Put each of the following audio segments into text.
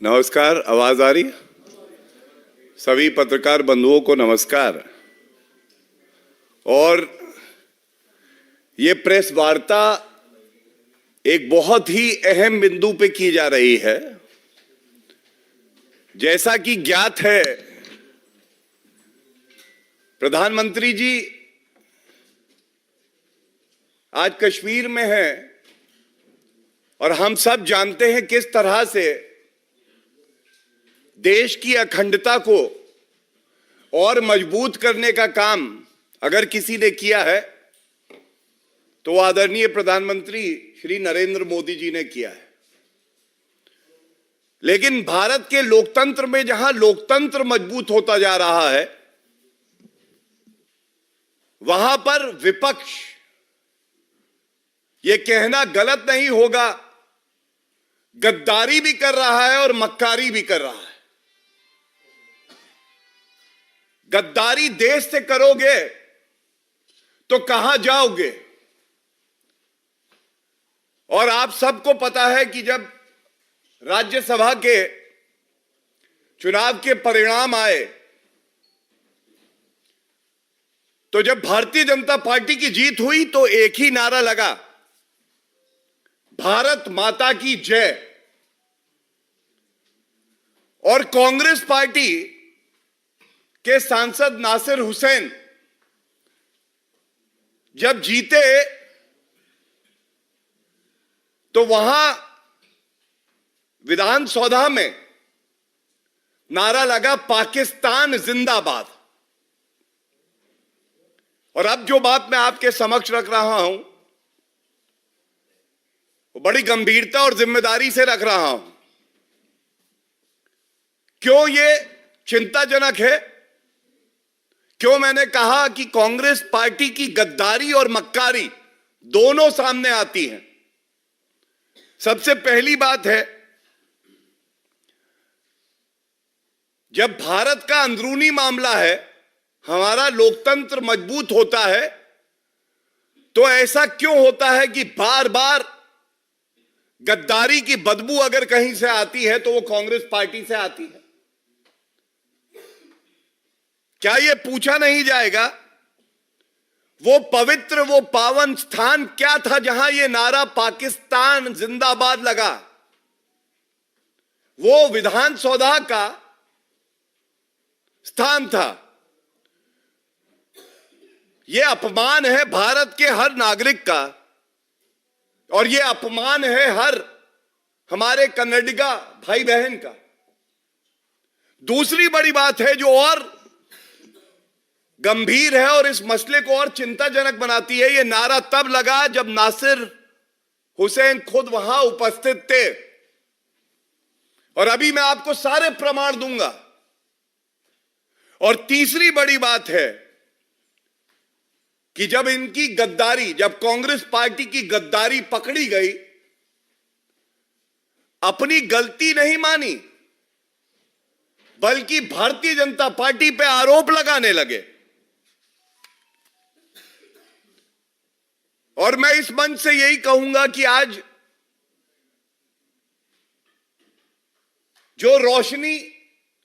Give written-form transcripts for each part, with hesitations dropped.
नमस्कार, आवाज आ रही है? सभी पत्रकार बंधुओं को नमस्कार। और ये प्रेस वार्ता एक बहुत ही अहम बिंदु पे की जा रही है। जैसा कि ज्ञात है, प्रधानमंत्री जी आज कश्मीर में हैं और हम सब जानते हैं किस तरह से देश की अखंडता को और मजबूत करने का काम अगर किसी ने किया है तो आदरणीय प्रधानमंत्री श्री नरेंद्र मोदी जी ने किया है। लेकिन भारत के लोकतंत्र में जहां लोकतंत्र मजबूत होता जा रहा है, वहां पर विपक्ष, यह कहना गलत नहीं होगा, गद्दारी भी कर रहा है और मक्कारी भी कर रहा है। गद्दारी देश से करोगे तो कहां जाओगे? और आप सबको पता है कि जब राज्यसभा के चुनाव के परिणाम आए तो जब भारतीय जनता पार्टी की जीत हुई तो एक ही नारा लगा, भारत माता की जय। और कांग्रेस पार्टी के सांसद नासिर हुसैन जब जीते तो वहां विधानसौधा में नारा लगा, पाकिस्तान जिंदाबाद। और अब जो बात मैं आपके समक्ष रख रहा हूं वो बड़ी गंभीरता और जिम्मेदारी से रख रहा हूं। क्यों ये चिंताजनक है? क्यों मैंने कहा कि कांग्रेस पार्टी की गद्दारी और मक्कारी दोनों सामने आती हैं? सबसे पहली बात है, जब भारत का अंदरूनी मामला है, हमारा लोकतंत्र मजबूत होता है, तो ऐसा क्यों होता है कि बार बार गद्दारी की बदबू अगर कहीं से आती है तो वो कांग्रेस पार्टी से आती है? क्या यह पूछा नहीं जाएगा वो पवित्र, वो पावन स्थान क्या था जहां यह नारा पाकिस्तान जिंदाबाद लगा? वो विधानसौधा का स्थान था। यह अपमान है भारत के हर नागरिक का, और यह अपमान है हर हमारे कन्नडिगा भाई बहन का। दूसरी बड़ी बात है जो और गंभीर है और इस मसले को और चिंताजनक बनाती है, यह नारा तब लगा जब नासिर हुसैन खुद वहां उपस्थित थे। और अभी मैं आपको सारे प्रमाण दूंगा। और तीसरी बड़ी बात है कि जब इनकी गद्दारी, जब कांग्रेस पार्टी की गद्दारी पकड़ी गई, अपनी गलती नहीं मानी बल्कि भारतीय जनता पार्टी पे आरोप लगाने लगे। और मैं इस मंच से यही कहूंगा कि आज जो रोशनी,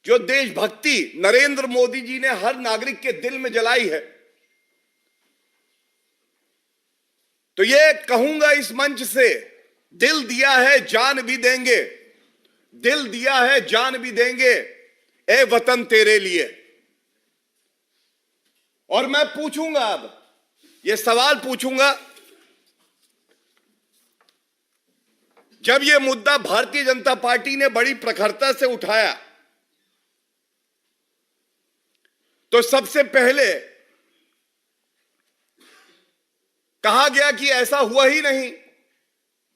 जो देशभक्ति नरेंद्र मोदी जी ने हर नागरिक के दिल में जलाई है, तो ये कहूंगा इस मंच से, दिल दिया है जान भी देंगे, दिल दिया है जान भी देंगे, ए वतन तेरे लिए। और मैं पूछूंगा, अब ये सवाल पूछूंगा, जब यह मुद्दा भारतीय जनता पार्टी ने बड़ी प्रखरता से उठाया तो सबसे पहले कहा गया कि ऐसा हुआ ही नहीं,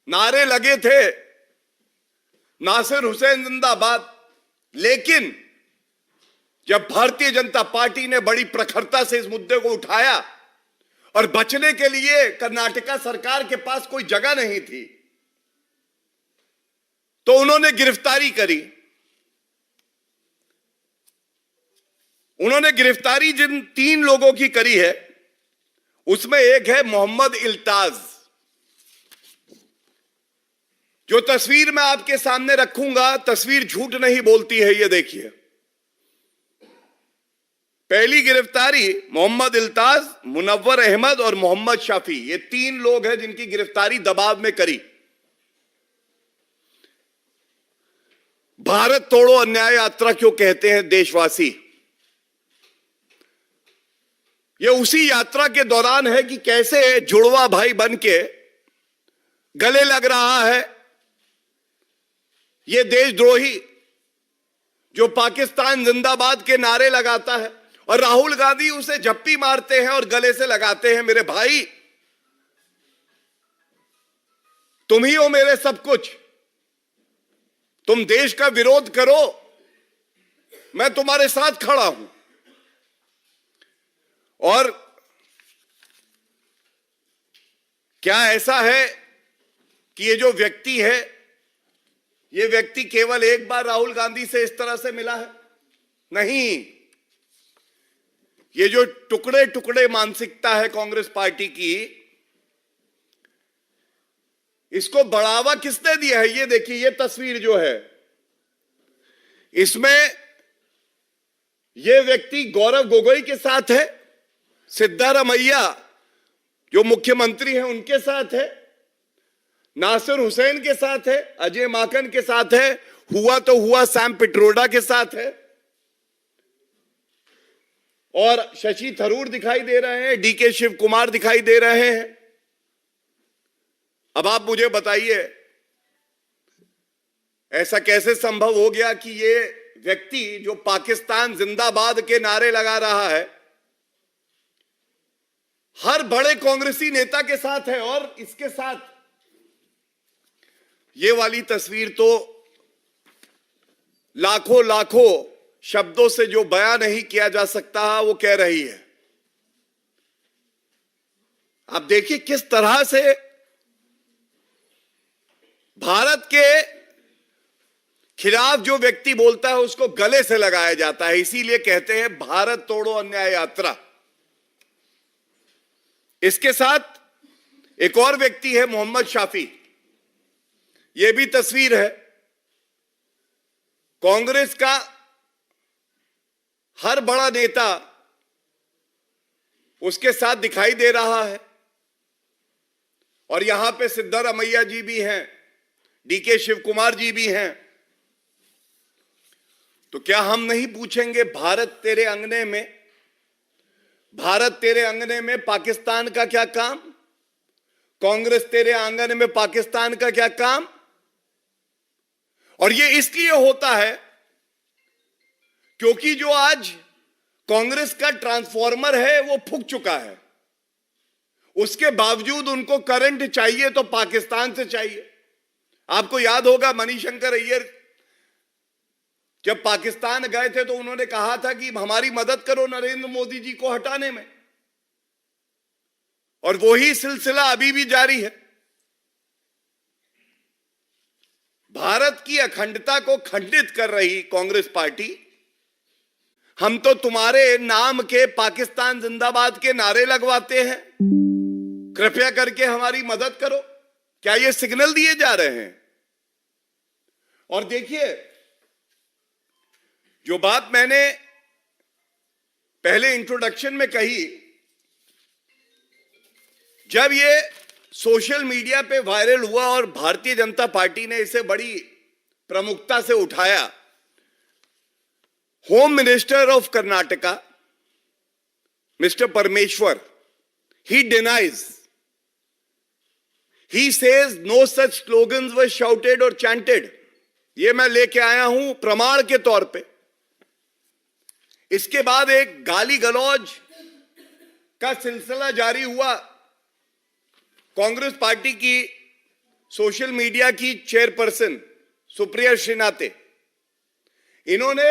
नारे लगे थे नासिर हुसैन जिंदाबाद। लेकिन जब भारतीय जनता पार्टी ने बड़ी प्रखरता से इस मुद्दे को उठाया और बचने के लिए कर्नाटका सरकार के पास कोई जगह नहीं थी, तो उन्होंने गिरफ्तारी करी। उन्होंने गिरफ्तारी जिन 3 लोगों की करी है, उसमें एक है मोहम्मद इल्ताज। जो तस्वीर मैं आपके सामने रखूंगा, तस्वीर झूठ नहीं बोलती है। ये देखिए, पहली गिरफ्तारी मोहम्मद इल्ताज, मुनव्वर अहमद और मोहम्मद शाफी, ये 3 लोग हैं जिनकी गिरफ्तारी दबाव में करी। भारत तोड़ो अन्याय यात्रा क्यों कहते हैं देशवासी? ये उसी यात्रा के दौरान है कि कैसे जुड़वा भाई बन के गले लग रहा है ये देशद्रोही जो पाकिस्तान जिंदाबाद के नारे लगाता है, और राहुल गांधी उसे झप्पी मारते हैं और गले से लगाते हैं। मेरे भाई, तुम ही हो मेरे सब कुछ। तुम देश का विरोध करो, मैं तुम्हारे साथ खड़ा हूं। और क्या ऐसा है कि ये जो व्यक्ति है, ये व्यक्ति केवल एक बार राहुल गांधी से इस तरह से मिला है? नहीं, ये जो टुकड़े टुकड़े मानसिकता है कांग्रेस पार्टी की, इसको बढ़ावा किसने दिया है? ये देखिए, ये तस्वीर जो है, इसमें ये व्यक्ति गौरव गोगोई के साथ है, सिद्धारमैया जो मुख्यमंत्री हैं उनके साथ है, नासिर हुसैन के साथ है, अजय माकन के साथ है, हुआ तो हुआ सैम पिट्रोडा के साथ है, और शशि थरूर दिखाई दे रहे हैं, डीके शिव कुमार दिखाई दे रहे हैं। अब आप मुझे बताइए, ऐसा कैसे संभव हो गया कि ये व्यक्ति जो पाकिस्तान जिंदाबाद के नारे लगा रहा है, हर बड़े कांग्रेसी नेता के साथ है, और इसके साथ ये वाली तस्वीर तो लाखों लाखों शब्दों से जो बयान नहीं किया जा सकता, वो कह रही है। आप देखिए किस तरह से भारत के खिलाफ जो व्यक्ति बोलता है उसको गले से लगाया जाता है। इसीलिए कहते हैं भारत तोड़ो अन्याय यात्रा। इसके साथ एक और व्यक्ति है, मोहम्मद शाफी। यह भी तस्वीर है। कांग्रेस का हर बड़ा नेता उसके साथ दिखाई दे रहा है, और यहां पे सिद्धारमैया जी भी हैं, डीके शिव कुमार जी भी हैं। तो क्या हम नहीं पूछेंगे, भारत तेरे अंगने में, भारत तेरे अंगने में पाकिस्तान का क्या काम? कांग्रेस तेरे आंगन में पाकिस्तान का क्या काम? और ये इसलिए होता है क्योंकि जो आज कांग्रेस का ट्रांसफॉर्मर है वो फूक चुका है। उसके बावजूद उनको करंट चाहिए तो पाकिस्तान से चाहिए। आपको याद होगा मणिशंकर अय्यर जब पाकिस्तान गए थे तो उन्होंने कहा था कि हमारी मदद करो नरेंद्र मोदी जी को हटाने में, और वही सिलसिला अभी भी जारी है। भारत की अखंडता को खंडित कर रही कांग्रेस पार्टी, हम तो तुम्हारे नाम के पाकिस्तान जिंदाबाद के नारे लगवाते हैं, कृपया करके हमारी मदद करो। क्या ये सिग्नल दिए जा रहे हैं? और देखिए, जो बात मैंने पहले इंट्रोडक्शन में कही, जब ये सोशल मीडिया पे वायरल हुआ और भारतीय जनता पार्टी ने इसे बड़ी प्रमुखता से उठाया, home minister of Karnataka mister परमेश्वर, he denies, he says no such slogans were shouted or chanted। ये मैं लेके आया हूं प्रमाण के तौर पे। इसके बाद एक गाली गलौज का सिलसिला जारी हुआ। कांग्रेस पार्टी की सोशल मीडिया की चेयरपर्सन सुप्रिया श्रीनाथे, इन्होंने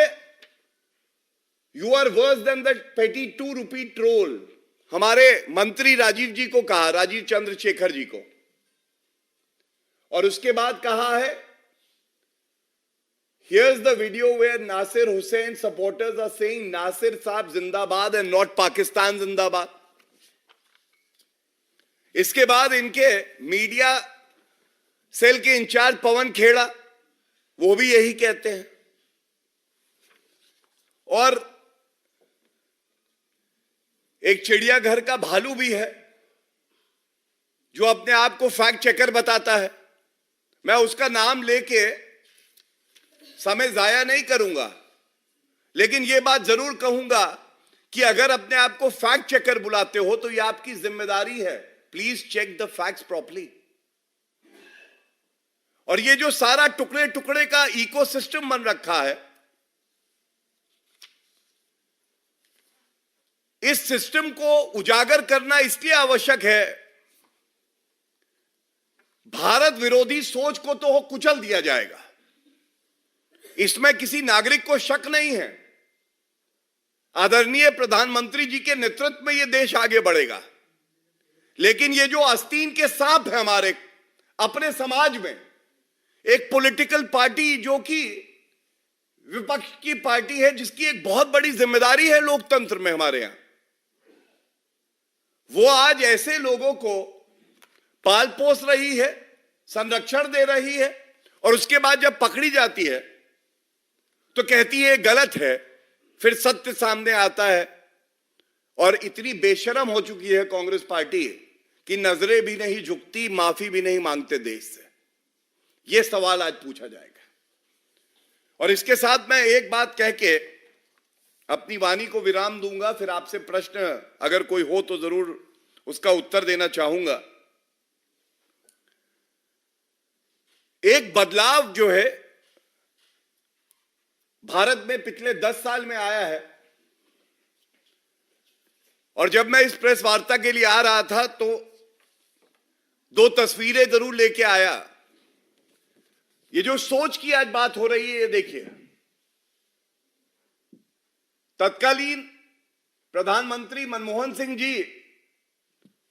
you are worse than the petty 2 rupee troll हमारे मंत्री राजीव जी को कहा, राजीव चंद्रशेखर जी को। और उसके बाद कहा है, here's the video where Nasir Hussain supporters are saying Nasir Saab जिंदाबाद and not पाकिस्तान जिंदाबाद। इसके बाद इनके मीडिया सेल के इंचार्ज पवन खेड़ा वो भी यही कहते हैं। और एक चिड़ियाघर का भालू भी है जो अपने आप को फैक्ट चेकर बताता है। मैं उसका नाम लेके समय जाया नहीं करूंगा, लेकिन यह बात जरूर कहूंगा कि अगर अपने आप को फैक्ट चेकर बुलाते हो तो यह आपकी जिम्मेदारी है। Please check the facts properly. और ये जो सारा टुकड़े टुकड़े का इकोसिस्टम बन रखा है, इस सिस्टम को उजागर करना इसलिए आवश्यक है, भारत विरोधी सोच को तो कुचल दिया जाएगा, इसमें किसी नागरिक को शक नहीं है। आदरणीय प्रधानमंत्री जी के नेतृत्व में यह देश आगे बढ़ेगा। लेकिन ये जो आस्तीन के सांप है हमारे अपने समाज में, एक पॉलिटिकल पार्टी जो कि विपक्ष की पार्टी है, जिसकी एक बहुत बड़ी जिम्मेदारी है लोकतंत्र में हमारे यहां, वो आज ऐसे लोगों को पाल पोस रही है, संरक्षण दे रही है, और उसके बाद जब पकड़ी जाती है तो कहती है गलत है, फिर सत्य सामने आता है। और इतनी बेशरम हो चुकी है कांग्रेस पार्टी कि नजरें भी नहीं झुकती, माफी भी नहीं मांगते देश से। यह सवाल आज पूछा जाएगा। और इसके साथ मैं एक बात कह के अपनी वाणी को विराम दूंगा, फिर आपसे प्रश्न अगर कोई हो तो जरूर उसका उत्तर देना चाहूंगा। एक बदलाव जो है भारत में पिछले 10 साल में आया है, और जब मैं इस प्रेस वार्ता के लिए आ रहा था तो 2 तस्वीरें जरूर लेके आया। ये जो सोच की आज बात हो रही है, ये देखिए, तत्कालीन प्रधानमंत्री मनमोहन सिंह जी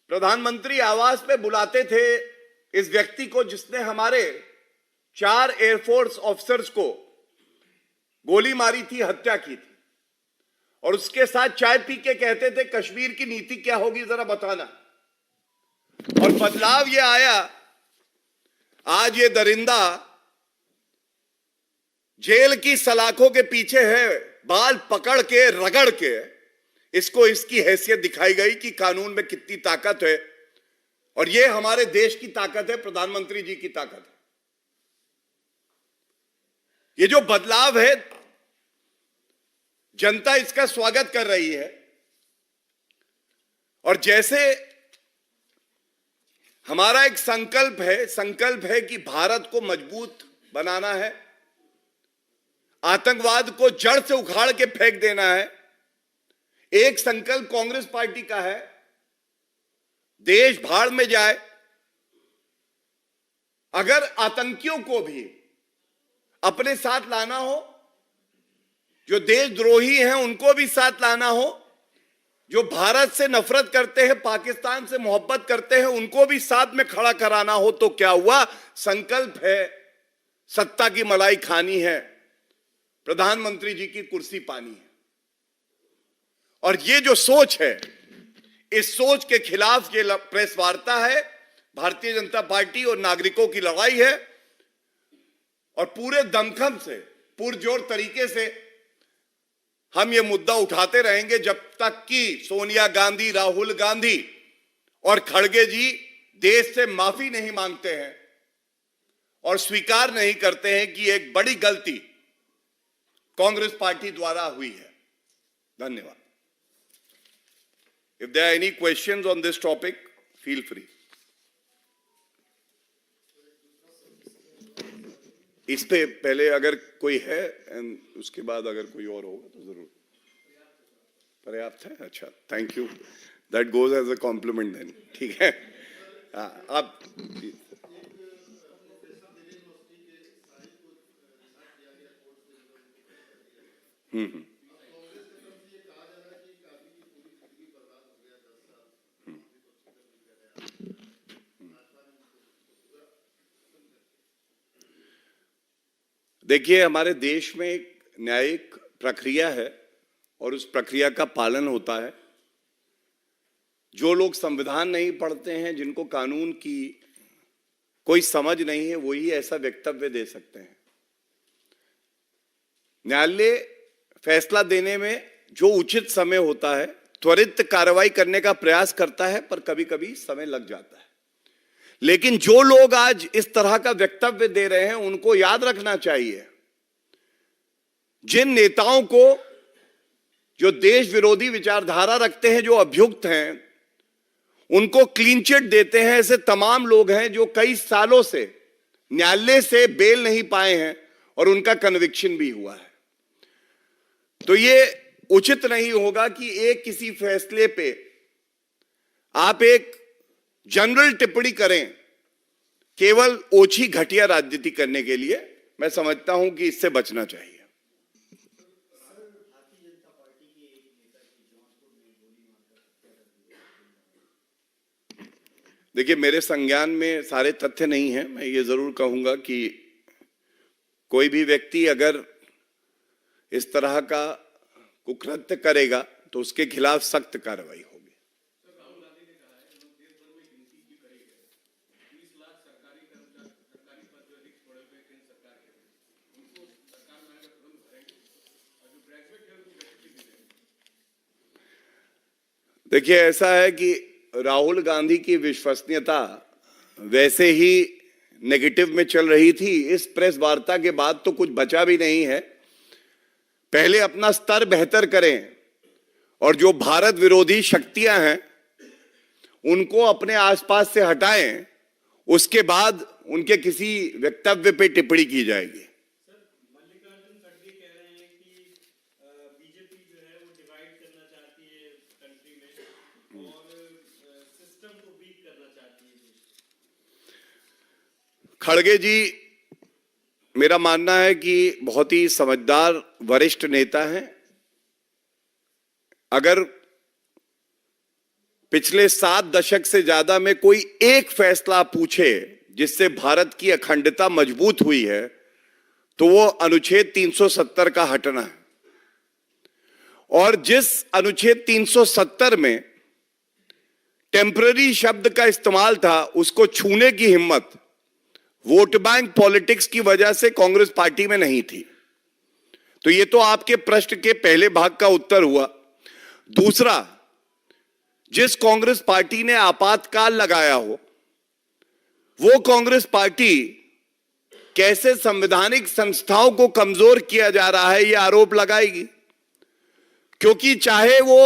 प्रधानमंत्री आवास पे बुलाते थे इस व्यक्ति को जिसने हमारे 4 एयरफोर्स ऑफिसर्स को गोली मारी थी, हत्या की थी, और उसके साथ चाय पी के कहते थे कश्मीर की नीति क्या होगी जरा बताना। और बदलाव ये आया, आज ये दरिंदा जेल की सलाखों के पीछे है, बाल पकड़ के रगड़ के इसको इसकी हैसियत दिखाई गई कि कानून में कितनी ताकत है, और ये हमारे देश की ताकत है, प्रधानमंत्री जी की ताकत है। ये जो बदलाव है, जनता इसका स्वागत कर रही है। और जैसे हमारा एक संकल्प है कि भारत को मजबूत बनाना है, आतंकवाद को जड़ से उखाड़ के फेंक देना है। एक संकल्प कांग्रेस पार्टी का है, देश भाड़ में जाए, अगर आतंकियों को भी अपने साथ लाना हो, जो देशद्रोही हैं उनको भी साथ लाना हो, जो भारत से नफरत करते हैं, पाकिस्तान से मोहब्बत करते हैं, उनको भी साथ में खड़ा कराना हो, तो क्या हुआ? संकल्प है, सत्ता की मलाई खानी है, प्रधानमंत्री जी की कुर्सी पानी है। और ये जो सोच है, इस सोच के खिलाफ ये प्रेस वार्ता है, भारतीय जनता पार्टी और नागरिकों की लड़ाई है। और पूरे दमखम से, पुरजोर तरीके से हम ये मुद्दा उठाते रहेंगे जब तक कि सोनिया गांधी, राहुल गांधी और खड़गे जी देश से माफी नहीं मांगते हैं और स्वीकार नहीं करते हैं कि एक बड़ी गलती कांग्रेस पार्टी द्वारा हुई है। धन्यवाद। If there are any questions on this topic, feel free. इस पे पहले अगर कोई है, उसके बाद अगर कोई और होगा तो जरूर। पर्याप्त है? अच्छा, thank you, that goes as a compliment then. ठीक है, आप देखिए, हमारे देश में एक न्यायिक प्रक्रिया है और उस प्रक्रिया का पालन होता है। जो लोग संविधान नहीं पढ़ते हैं, जिनको कानून की कोई समझ नहीं है वही ऐसा वक्तव्य दे सकते हैं। न्यायालय फैसला देने में जो उचित समय होता है त्वरित कार्रवाई करने का प्रयास करता है, पर कभी कभी समय लग जाता है। लेकिन जो लोग आज इस तरह का वक्तव्य दे रहे हैं उनको याद रखना चाहिए, जिन नेताओं को जो देश विरोधी विचारधारा रखते हैं, जो अभियुक्त हैं, उनको क्लीन चिट देते हैं, ऐसे तमाम लोग हैं जो कई सालों से न्यायालय से बेल नहीं पाए हैं और उनका कन्विक्शन भी हुआ है। तो ये उचित नहीं होगा कि एक किसी फैसले पे आप एक जनरल टिप्पणी करें केवल ओछी घटिया राजनीति करने के लिए। मैं समझता हूं कि इससे बचना चाहिए। देखिए, मेरे संज्ञान में सारे तथ्य नहीं हैं। मैं ये जरूर कहूंगा कि कोई भी व्यक्ति अगर इस तरह का कुकृत्य करेगा तो उसके खिलाफ सख्त कार्रवाई होगी। देखिए, ऐसा है कि राहुल गांधी की विश्वसनीयता वैसे ही नेगेटिव में चल रही थी। इस प्रेस वार्ता के बाद तो कुछ बचा भी नहीं है। पहले अपना स्तर बेहतर करें और जो भारत विरोधी शक्तियां हैं उनको अपने आसपास से हटाएं, उसके बाद उनके किसी वक्तव्य पे टिप्पणी की जाएगी। मल्लिकार्जुन खड़गे कह रहे हैं कि बीजेपी जो है वो डिवाइड करना चाहती है कंट्री में और सिस्टम को वीक करना चाहती है। खड़गे जी, मेरा मानना है कि बहुत ही समझदार वरिष्ठ नेता हैं। अगर पिछले 7 दशक से ज्यादा में कोई एक फैसला पूछे जिससे भारत की अखंडता मजबूत हुई है तो वो अनुच्छेद 370 का हटना है। और जिस अनुच्छेद 370 में टेम्पररी शब्द का इस्तेमाल था, उसको छूने की हिम्मत वोट बैंक पॉलिटिक्स की वजह से कांग्रेस पार्टी में नहीं थी। तो ये तो आपके प्रश्न के पहले भाग का उत्तर हुआ। दूसरा, जिस कांग्रेस पार्टी ने आपातकाल लगाया हो, वो कांग्रेस पार्टी कैसे संवैधानिक संस्थाओं को कमजोर किया जा रहा है, यह आरोप लगाएगी। क्योंकि चाहे वो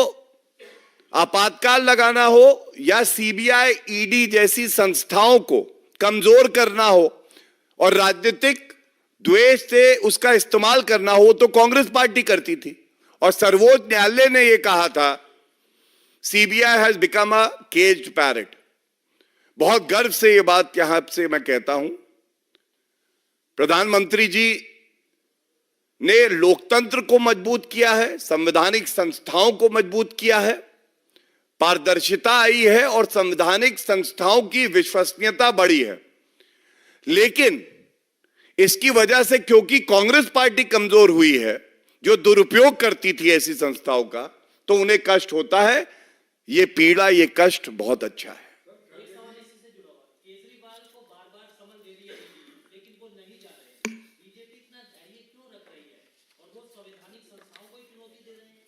आपातकाल लगाना हो या सीबीआई, ईडी जैसी संस्थाओं को कमजोर करना हो और राजनीतिक द्वेष से उसका इस्तेमाल करना हो, तो कांग्रेस पार्टी करती थी। और सर्वोच्च न्यायालय ने यह कहा था, CBI has become a caged parrot. बहुत गर्व से यह बात यहां से मैं कहता हूं। प्रधानमंत्री जी ने लोकतंत्र को मजबूत किया है, संवैधानिक संस्थाओं को मजबूत किया है, पारदर्शिता आई है और संवैधानिक संस्थाओं की विश्वसनीयता बढ़ी है। लेकिन इसकी वजह से, क्योंकि कांग्रेस पार्टी कमजोर हुई है, जो दुरुपयोग करती थी ऐसी संस्थाओं का, तो उन्हें कष्ट होता है। ये पीड़ा, ये कष्ट बहुत अच्छा है। केजरीवाल को बार-बार समन दे रही है लेकिन वो नहीं जा रहे। बीजेपी इतना धैर्य क्यों रख रही है और वो संवैधानिक संस्थाओं को चुनौती दे रहे हैं?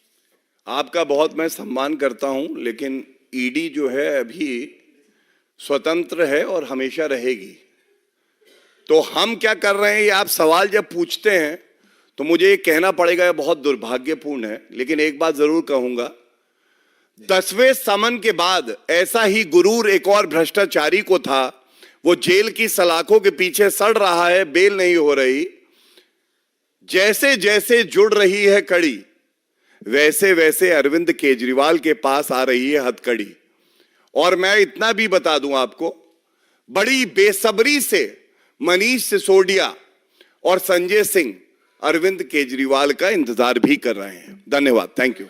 आपका बहुत मैं सम्मान करता हूं, लेकिन ईडी जो है अभी स्वतंत्र है और हमेशा रहेगी। तो हम क्या कर रहे हैं, ये आप सवाल जब पूछते हैं तो मुझे ये कहना पड़ेगा, ये बहुत दुर्भाग्यपूर्ण है। लेकिन एक बात जरूर कहूंगा, 10वें समन के बाद ऐसा ही गुरूर एक और भ्रष्टाचारी को था। वो जेल की सलाखों के पीछे सड़ रहा है, बेल नहीं हो रही। जैसे जैसे जुड़ रही है कड़ी, वैसे वैसे अरविंद केजरीवाल के पास आ रही है हथकड़ी। और मैं इतना भी बता दूं आपको, बड़ी बेसब्री से मनीष सिसोदिया और संजय सिंह अरविंद केजरीवाल का इंतजार भी कर रहे हैं। धन्यवाद, थैंक यू।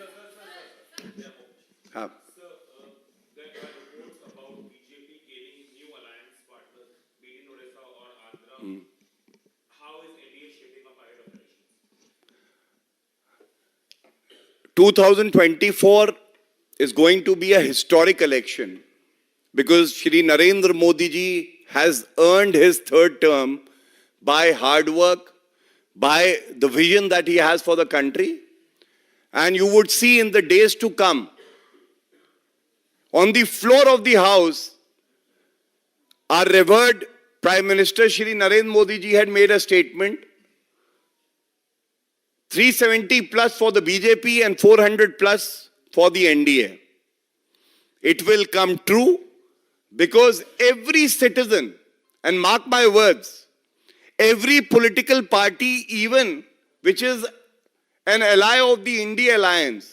हाँ, ...2024 is going to be a historic election because Shri Narendra Modi ji has earned his third term by hard work, by the vision that he has for the country. And you would see in the days to come, on the floor of the House, our revered Prime Minister Shri Narendra Modi ji had made a statement, 370 plus for the BJP and 400 plus for the NDA. It will come true because every citizen, and mark my words, every political party, even which is an ally of the India Alliance,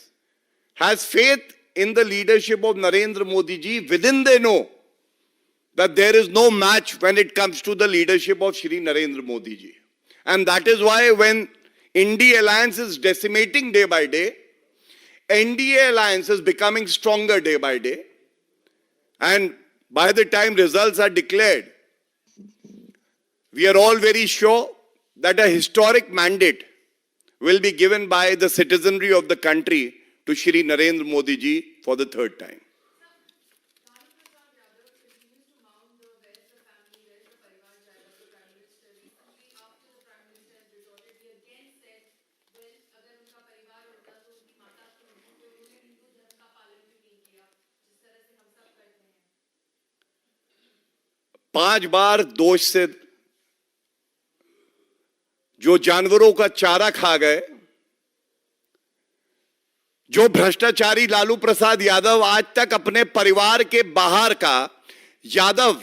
has faith in the leadership of Narendra Modi ji. Within they know that there is no match when it comes to the leadership of Shri Narendra Modi ji. And that is why when India Alliance is decimating day by day, NDA Alliance is becoming stronger day by day. And by the time results are declared, we are all very sure that a historic mandate will be given by the citizenry of the country to Shri Narendra Modi ji for the third time. पांच बार दोष से जो जानवरों का चारा खा गए, जो भ्रष्टाचारी लालू प्रसाद यादव आज तक अपने परिवार के बाहर का यादव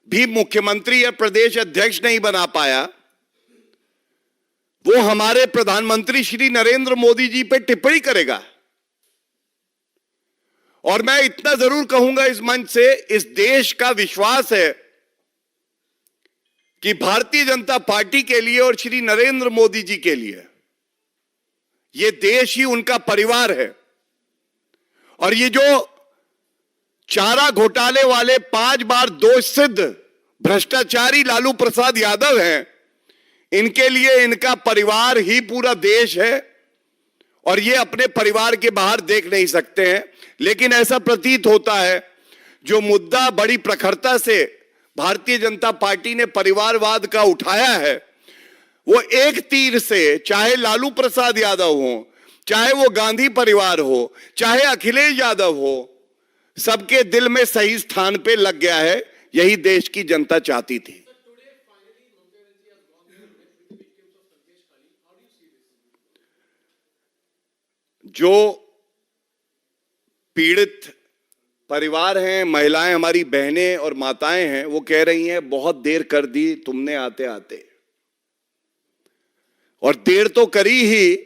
भी मुख्यमंत्री या प्रदेश अध्यक्ष नहीं बना पाया, वो हमारे प्रधानमंत्री श्री नरेंद्र मोदी जी पे टिप्पणी करेगा। और मैं इतना जरूर कहूंगा इस मंच से, इस देश का विश्वास है कि भारतीय जनता पार्टी के लिए और श्री नरेंद्र मोदी जी के लिए ये देश ही उनका परिवार है। और ये जो चारा घोटाले वाले 5 बार दोष सिद्ध भ्रष्टाचारी लालू प्रसाद यादव हैं, इनके लिए इनका परिवार ही पूरा देश है और ये अपने परिवार के बाहर देख नहीं सकते हैं। लेकिन ऐसा प्रतीत होता है जो मुद्दा बड़ी प्रखरता से भारतीय जनता पार्टी ने परिवारवाद का उठाया है, वो एक तीर से, चाहे लालू प्रसाद यादव हो, चाहे वो गांधी परिवार हो, चाहे अखिलेश यादव हो, सबके दिल में सही स्थान पे लग गया है। यही देश की जनता चाहती थी। जो पीड़ित परिवार हैं, महिलाएं, हमारी बहनें और माताएं हैं, वो कह रही हैं बहुत देर कर दी तुमने आते आते। और देर तो करी ही,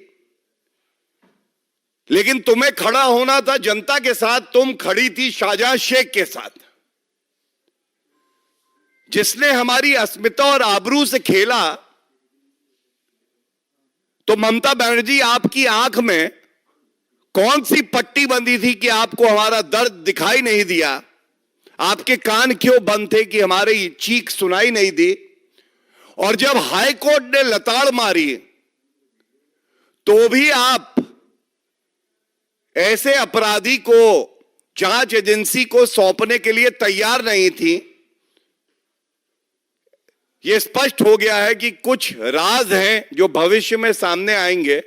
लेकिन तुम्हें खड़ा होना था जनता के साथ। तुम खड़ी थी शाहजहां शेख के साथ, जिसने हमारी अस्मिता और आबरू से खेला। तो ममता बनर्जी, आपकी आंख में कौन सी पट्टी बंधी थी कि आपको हमारा दर्द दिखाई नहीं दिया? आपके कान क्यों बंद थे कि हमारी चीख सुनाई नहीं दी? और जब हाई कोर्ट ने लताड़ मारी तो भी आप ऐसे अपराधी को जांच एजेंसी को सौंपने के लिए तैयार नहीं थी। यह स्पष्ट हो गया है कि कुछ राज हैं जो भविष्य में सामने आएंगे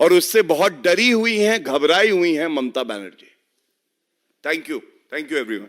और उससे बहुत डरी हुई हैं, घबराई हुई हैं Mamata Banerjee. Thank you everyone.